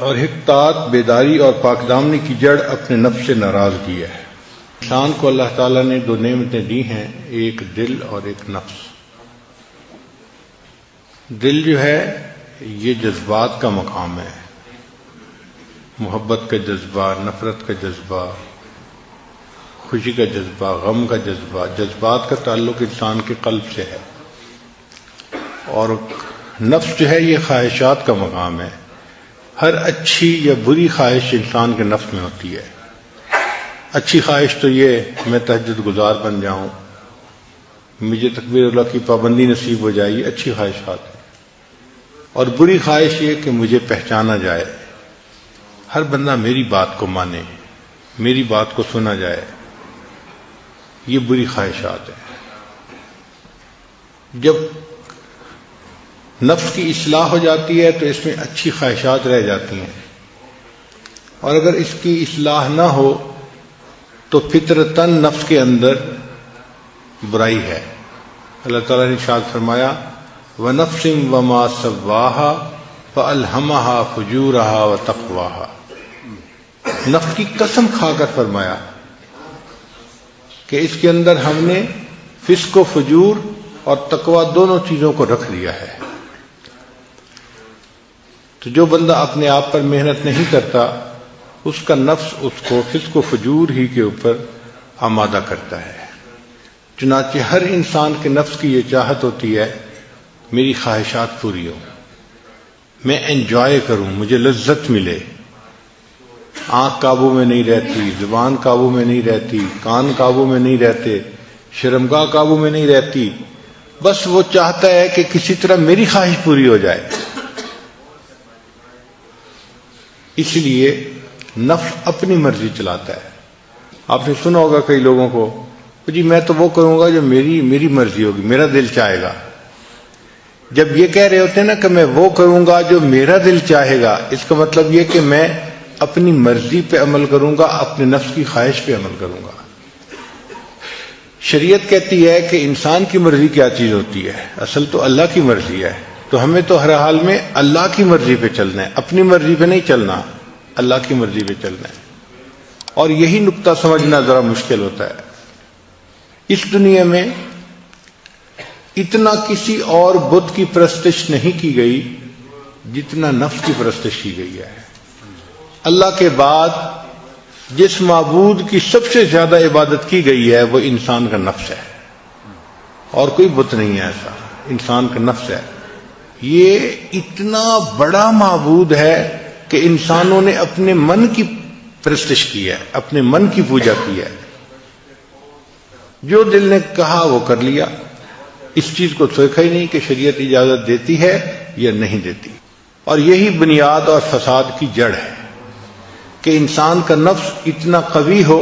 اور حقیقت بیداری اور پاک دامنی کی جڑ اپنے نفس سے ناراضگی ہے۔ انسان کو اللہ تعالیٰ نے دو نعمتیں دی ہیں، ایک دل اور ایک نفس۔ دل جو ہے یہ جذبات کا مقام ہے، محبت کا جذبہ، نفرت کا جذبہ، خوشی کا جذبہ، غم کا جذبہ۔ جذبات کا تعلق انسان کے قلب سے ہے، اور نفس جو ہے یہ خواہشات کا مقام ہے۔ ہر اچھی یا بری خواہش انسان کے نفس میں ہوتی ہے۔ اچھی خواہش تو یہ میں تہجد گزار بن جاؤں، مجھے تکبیر اللہ کی پابندی نصیب ہو جائے، یہ اچھی خواہشات ہے۔ اور بری خواہش یہ کہ مجھے پہچانا جائے، ہر بندہ میری بات کو مانے، میری بات کو سنا جائے، یہ بری خواہشات ہیں۔ جب نفس کی اصلاح ہو جاتی ہے تو اس میں اچھی خواہشات رہ جاتی ہیں، اور اگر اس کی اصلاح نہ ہو تو فطرتاً نفس کے اندر برائی ہے۔ اللہ تعالیٰ نے ارشاد فرمایا وَنَفْسٍ وَمَا سَوَّاهَا فَأَلْهَمَهَا فُجُورَهَا وَتَقْوَاهَا۔ نفس کی قسم کھا کر فرمایا کہ اس کے اندر ہم نے فسق و فجور اور تقوی دونوں چیزوں کو رکھ دیا ہے۔ تو جو بندہ اپنے آپ پر محنت نہیں کرتا، اس کا نفس اس کو فسق و فجور ہی کے اوپر آمادہ کرتا ہے۔ چنانچہ ہر انسان کے نفس کی یہ چاہت ہوتی ہے میری خواہشات پوری ہوں، میں انجوائے کروں، مجھے لذت ملے۔ آنکھ قابو میں نہیں رہتی، زبان قابو میں نہیں رہتی، کان قابو میں نہیں رہتے، شرمگاہ قابو میں نہیں رہتی، بس وہ چاہتا ہے کہ کسی طرح میری خواہش پوری ہو جائے۔ اس لیے نفس اپنی مرضی چلاتا ہے۔ آپ نے سنا ہوگا کئی لوگوں کو، جی میں تو وہ کروں گا جو میری مرضی ہوگی، میرا دل چاہے گا۔ جب یہ کہہ رہے ہوتے ہیں نا کہ میں وہ کروں گا جو میرا دل چاہے گا، اس کا مطلب یہ کہ میں اپنی مرضی پہ عمل کروں گا، اپنے نفس کی خواہش پہ عمل کروں گا۔ شریعت کہتی ہے کہ انسان کی مرضی کیا چیز ہوتی ہے، اصل تو اللہ کی مرضی ہے، تو ہمیں تو ہر حال میں اللہ کی مرضی پہ چلنا ہے، اپنی مرضی پہ نہیں چلنا، اللہ کی مرضی پہ چلنا ہے۔ اور یہی نقطہ سمجھنا ذرا مشکل ہوتا ہے۔ اس دنیا میں اتنا کسی اور بت کی پرستش نہیں کی گئی جتنا نفس کی پرستش کی گئی ہے۔ اللہ کے بعد جس معبود کی سب سے زیادہ عبادت کی گئی ہے وہ انسان کا نفس ہے، اور کوئی بت نہیں ہے ایسا، انسان کا نفس ہے۔ یہ اتنا بڑا معبود ہے کہ انسانوں نے اپنے من کی پرستش کی ہے، اپنے من کی پوجا کی ہے۔ جو دل نے کہا وہ کر لیا، اس چیز کو سوچا ہی نہیں کہ شریعت اجازت دیتی ہے یا نہیں دیتی۔ اور یہی بنیاد اور فساد کی جڑ ہے کہ انسان کا نفس اتنا قوی ہو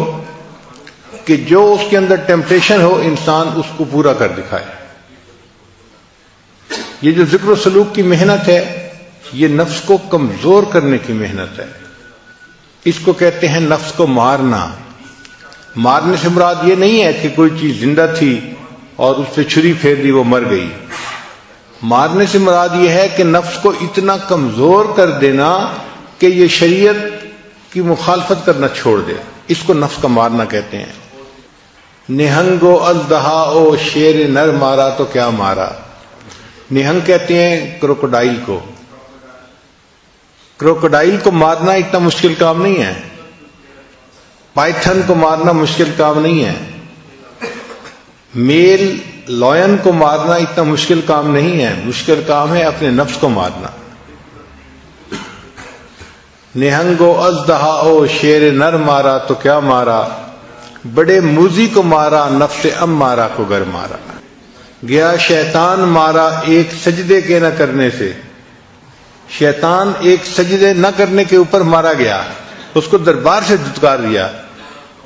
کہ جو اس کے اندر ٹیمپٹیشن ہو انسان اس کو پورا کر دکھائے۔ یہ جو ذکر و سلوک کی محنت ہے یہ نفس کو کمزور کرنے کی محنت ہے۔ اس کو کہتے ہیں نفس کو مارنا۔ مارنے سے مراد یہ نہیں ہے کہ کوئی چیز زندہ تھی اور اس پہ چھری پھیر دی وہ مر گئی۔ مارنے سے مراد یہ ہے کہ نفس کو اتنا کمزور کر دینا کہ یہ شریعت کی مخالفت کرنا چھوڑ دے، اس کو نفس کا مارنا کہتے ہیں۔ نہنگو اژدہا او شیر نر مارا تو کیا مارا۔ نہنگ کہتے ہیں کروکوڈائل کو۔ کروکوڈائل کو مارنا اتنا مشکل کام نہیں ہے، پائتھن کو مارنا مشکل کام نہیں ہے، میل لائن کو مارنا اتنا مشکل کام نہیں ہے، مشکل کام ہے اپنے نفس کو مارنا۔ نہنگو اژدہا او شیر نر مارا تو کیا مارا، بڑے موذی کو مارا نفس امارہ کو گر مارا۔ گیا شیطان مارا ایک سجدے کے نہ کرنے سے۔ شیطان ایک سجدے نہ کرنے کے اوپر مارا گیا، اس کو دربار سے دھتکار دیا۔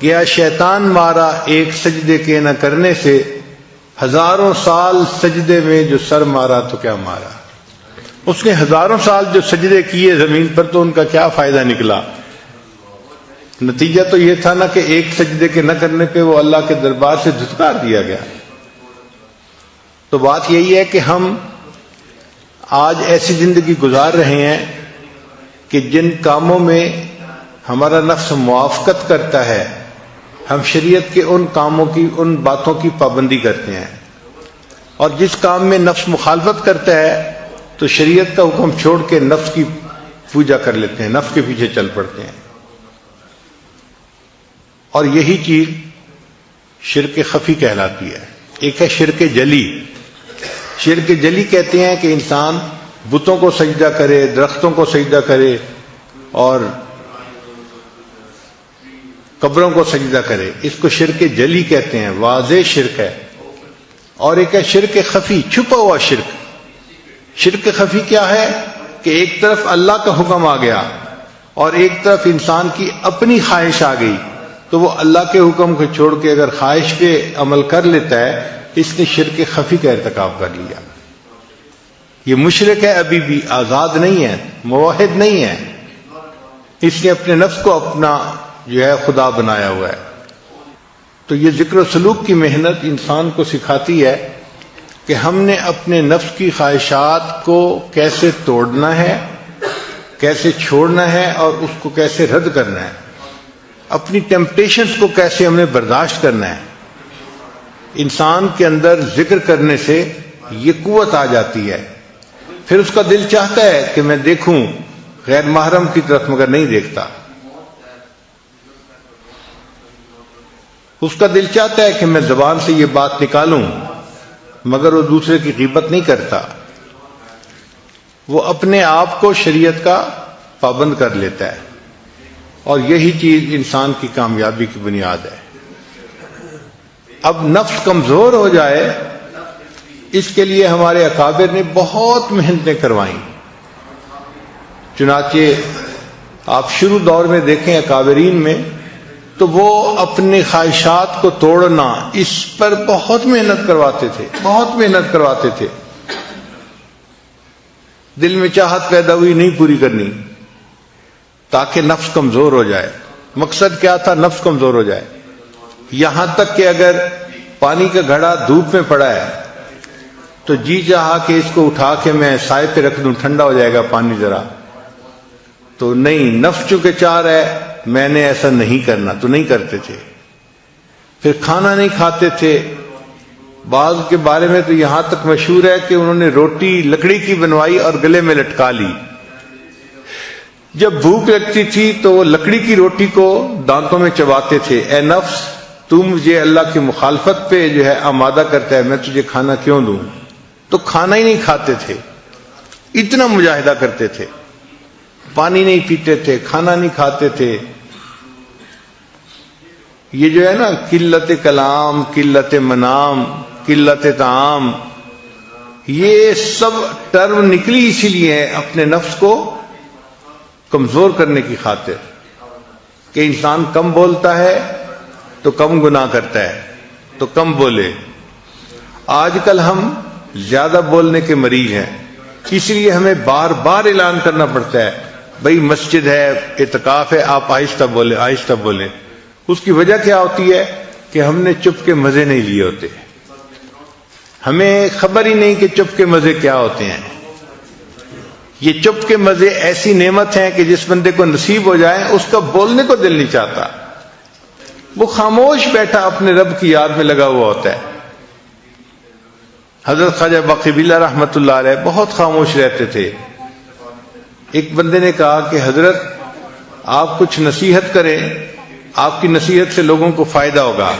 گیا شیطان مارا ایک سجدے کے نہ کرنے سے، ہزاروں سال سجدے میں جو سر مارا تو کیا مارا۔ اس نے ہزاروں سال جو سجدے کیے زمین پر تو ان کا کیا فائدہ نکلا؟ نتیجہ تو یہ تھا نا کہ ایک سجدے کے نہ کرنے پہ وہ اللہ کے دربار سے دھتکار دیا گیا۔ تو بات یہی ہے کہ ہم آج ایسی زندگی گزار رہے ہیں کہ جن کاموں میں ہمارا نفس موافقت کرتا ہے ہم شریعت کے ان کاموں کی، ان باتوں کی پابندی کرتے ہیں، اور جس کام میں نفس مخالفت کرتا ہے تو شریعت کا حکم چھوڑ کے نفس کی پوجا کر لیتے ہیں، نفس کے پیچھے چل پڑتے ہیں۔ اور یہی چیز شرک خفی کہلاتی ہے۔ ایک ہے شرک جلی۔ شرک جلی کہتے ہیں کہ انسان بتوں کو سجدہ کرے، درختوں کو سجدہ کرے اور قبروں کو سجدہ کرے، اس کو شرک جلی کہتے ہیں، واضح شرک ہے۔ اور ایک ہے شرک خفی، چھپا ہوا شرک۔ شرک خفی کیا ہے کہ ایک طرف اللہ کا حکم آ گیا اور ایک طرف انسان کی اپنی خواہش آ گئی، تو وہ اللہ کے حکم کو چھوڑ کے اگر خواہش پہ عمل کر لیتا ہے اس نے شرک خفی کا ارتکاب کر لیا۔ یہ مشرک ہے، ابھی بھی آزاد نہیں ہے، موحد نہیں ہے، اس نے اپنے نفس کو اپنا جو ہے خدا بنایا ہوا ہے۔ تو یہ ذکر و سلوک کی محنت انسان کو سکھاتی ہے کہ ہم نے اپنے نفس کی خواہشات کو کیسے توڑنا ہے، کیسے چھوڑنا ہے اور اس کو کیسے رد کرنا ہے، اپنی ٹیمپٹیشنز کو کیسے ہمیں برداشت کرنا ہے۔ انسان کے اندر ذکر کرنے سے یہ قوت آ جاتی ہے، پھر اس کا دل چاہتا ہے کہ میں دیکھوں غیر محرم کی طرف، مگر نہیں دیکھتا۔ اس کا دل چاہتا ہے کہ میں زبان سے یہ بات نکالوں، مگر وہ دوسرے کی غیبت نہیں کرتا۔ وہ اپنے آپ کو شریعت کا پابند کر لیتا ہے، اور یہی چیز انسان کی کامیابی کی بنیاد ہے۔ اب نفس کمزور ہو جائے اس کے لیے ہمارے اکابر نے بہت محنتیں کروائیں۔ چنانچہ آپ شروع دور میں دیکھیں اکابرین میں تو وہ اپنے خواہشات کو توڑنا اس پر بہت محنت کرواتے تھے، بہت محنت کرواتے تھے۔ دل میں چاہت پیدا ہوئی نہیں پوری کرنی تاکہ نفس کمزور ہو جائے۔ مقصد کیا تھا؟ نفس کمزور ہو جائے۔ یہاں تک کہ اگر پانی کا گھڑا دھوپ میں پڑا ہے تو جی چاہا کہ اس کو اٹھا کے میں سائے پہ رکھ دوں، ٹھنڈا ہو جائے گا پانی ذرا، تو نہیں، نفس چونکہ چاہ رہا ہے میں نے ایسا نہیں کرنا، تو نہیں کرتے تھے۔ پھر کھانا نہیں کھاتے تھے۔ بعض کے بارے میں تو یہاں تک مشہور ہے کہ انہوں نے روٹی لکڑی کی بنوائی اور گلے میں لٹکا لی۔ جب بھوک لگتی تھی تو وہ لکڑی کی روٹی کو دانتوں میں چباتے تھے۔ اے نفس، تو مجھے اللہ کی مخالفت پہ جو ہے آمادہ کرتا ہے، میں تجھے کھانا کیوں دوں؟ تو کھانا ہی نہیں کھاتے تھے، اتنا مجاہدہ کرتے تھے۔ پانی نہیں پیتے تھے، کھانا نہیں کھاتے تھے۔ یہ جو ہے نا قلت کلام، قلت منام، قلت طعام، یہ سب ٹرم نکلی اسی لیے ہے اپنے نفس کو کمزور کرنے کی خاطر، کہ انسان کم بولتا ہے تو کم گناہ کرتا ہے، تو کم بولے۔ آج کل ہم زیادہ بولنے کے مریض ہیں، اس لیے ہمیں بار بار اعلان کرنا پڑتا ہے بھئی مسجد ہے، اعتکاف ہے، آپ آہستہ بولیں، آہستہ بولیں۔ اس کی وجہ کیا ہوتی ہے کہ ہم نے چپ کے مزے نہیں لیے ہوتے، ہمیں خبر ہی نہیں کہ چپ کے مزے کیا ہوتے ہیں۔ یہ چپ کے مزے ایسی نعمت ہیں کہ جس بندے کو نصیب ہو جائے اس کا بولنے کو دل نہیں چاہتا، وہ خاموش بیٹھا اپنے رب کی یاد میں لگا ہوا ہوتا ہے۔ حضرت خواجہ باقی باللہ رحمۃ اللہ علیہ بہت خاموش رہتے تھے۔ ایک بندے نے کہا کہ حضرت آپ کچھ نصیحت کریں، آپ کی نصیحت سے لوگوں کو فائدہ ہوگا۔